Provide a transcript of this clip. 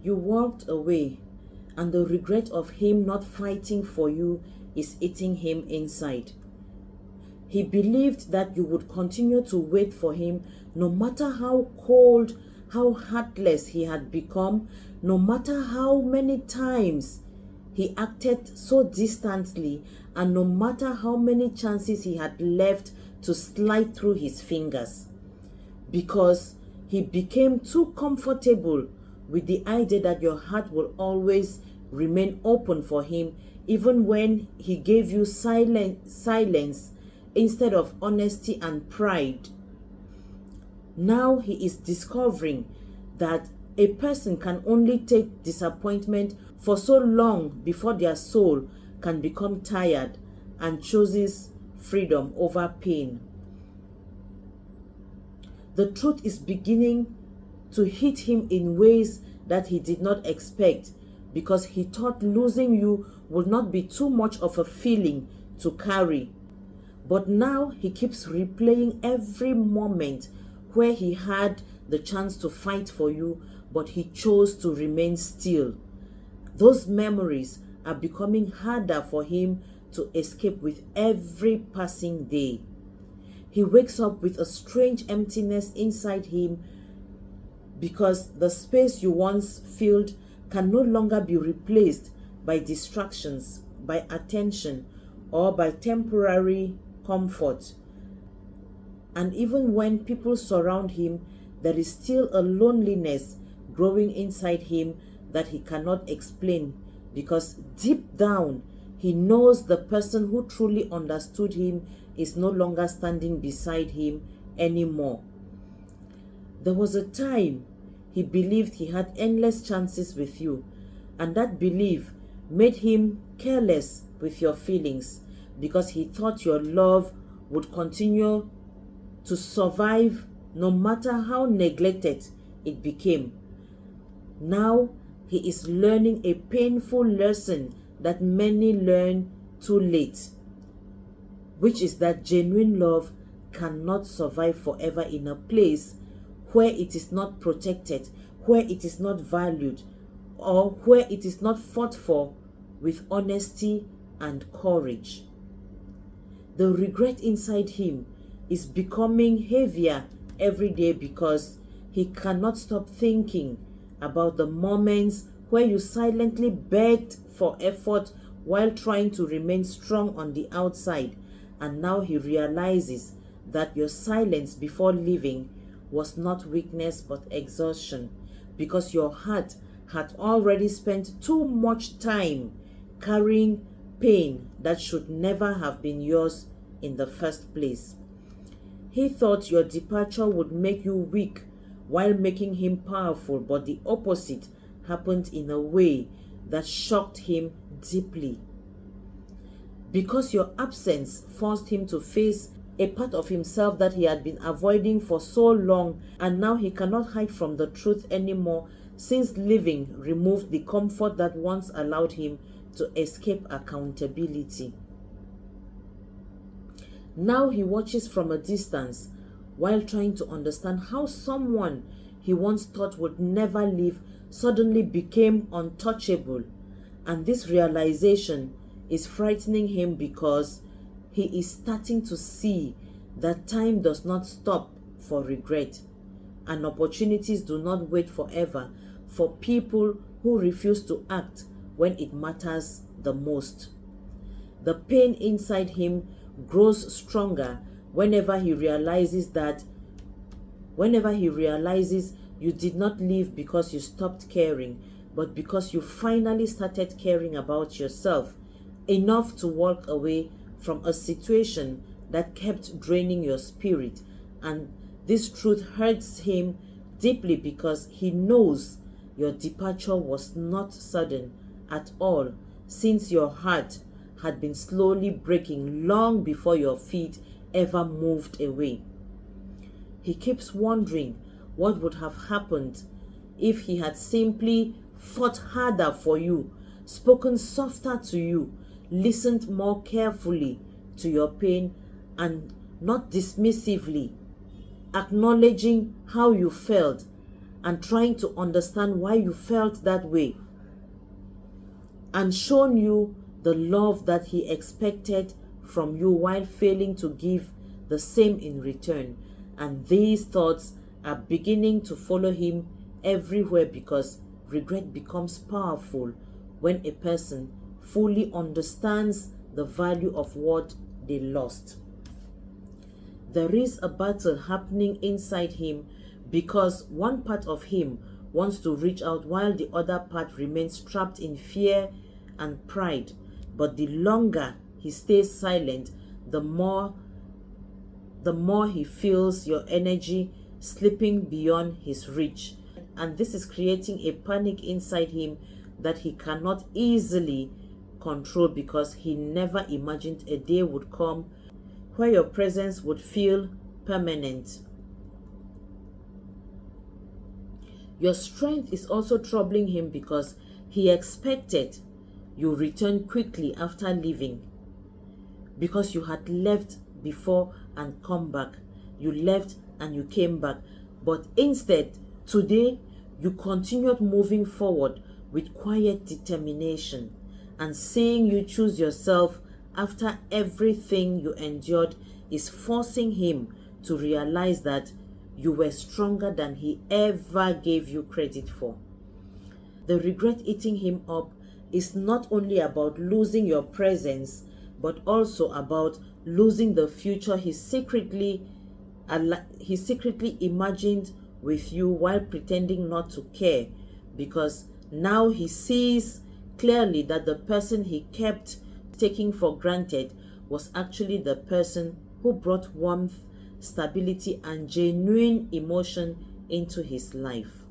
You walked away, and the regret of him not fighting for you is eating him inside. He believed that you would continue to wait for him no matter how cold, how heartless he had become, no matter how many times he acted so distantly, and no matter how many chances he had left to slide through his fingers. Because he became too comfortable with the idea that your heart will always remain open for him, even when he gave you silence instead of honesty and pride. Now he is discovering that a person can only take disappointment for so long before their soul can become tired and chooses freedom over pain. The truth is beginning to hit him in ways that he did not expect, because he thought losing you would not be too much of a feeling to carry. But now he keeps replaying every moment where he had the chance to fight for you, but he chose to remain still. Those memories are becoming harder for him to escape with every passing day. He wakes up with a strange emptiness inside him, because the space you once filled can no longer be replaced by distractions, by attention, or by temporary comfort. And even when people surround him, there is still a loneliness growing inside him that he cannot explain, because deep down he knows the person who truly understood him is no longer standing beside him anymore. There was a time he believed he had endless chances with you, and that belief made him careless with your feelings, because he thought your love would continue to survive no matter how neglected it became. Now he is learning a painful lesson that many learn too late, which is that genuine love cannot survive forever in a place where it is not protected, where it is not valued, or where it is not fought for with honesty and courage. The regret inside him is becoming heavier every day, because he cannot stop thinking about the moments where you silently begged for effort while trying to remain strong on the outside. And now he realizes that your silence before leaving was not weakness but exhaustion, because your heart had already spent too much time carrying pain that should never have been yours in the first place. He thought your departure would make you weak while making him powerful, but the opposite happened in a way that shocked him deeply. Because your absence forced him to face a part of himself that he had been avoiding for so long, and now he cannot hide from the truth anymore, since leaving removed the comfort that once allowed him to escape accountability. Now he watches from a distance while trying to understand how someone he once thought would never leave suddenly became untouchable. And this realization is frightening him, because he is starting to see that time does not stop for regret, and opportunities do not wait forever for people who refuse to act when it matters the most. The pain inside him grows stronger whenever he realizes you did not leave because you stopped caring, but because you finally started caring about yourself enough to walk away from a situation that kept draining your spirit. And this truth hurts him deeply, because he knows your departure was not sudden at all, since your heart had been slowly breaking long before your feet ever moved away. He keeps wondering what would have happened if he had simply fought harder for you, spoken softer to you, listened more carefully to your pain, and not dismissively, acknowledging how you felt and trying to understand why you felt that way, and shown you the love that he expected from you while failing to give the same in return. And these thoughts are beginning to follow him everywhere, because regret becomes powerful when a person fully understands the value of what they lost. There is a battle happening inside him, because one part of him wants to reach out while the other part remains trapped in fear and pride. But the longer he stays silent, the more he feels your energy slipping beyond his reach. And this is creating a panic inside him that he cannot easily control, because he never imagined a day would come where your presence would feel permanent. Your strength is also troubling him, because he expected you return quickly after leaving, because you had left before and come back. You left and you came back. But instead, today, you continued moving forward with quiet determination. And seeing you choose yourself after everything you endured is forcing him to realize that you were stronger than he ever gave you credit for. The regret eating him up is not only about losing your presence, but also about losing the future he secretly imagined with you while pretending not to care, because now he sees clearly that the person he kept taking for granted was actually the person who brought warmth, stability, and genuine emotion into his life.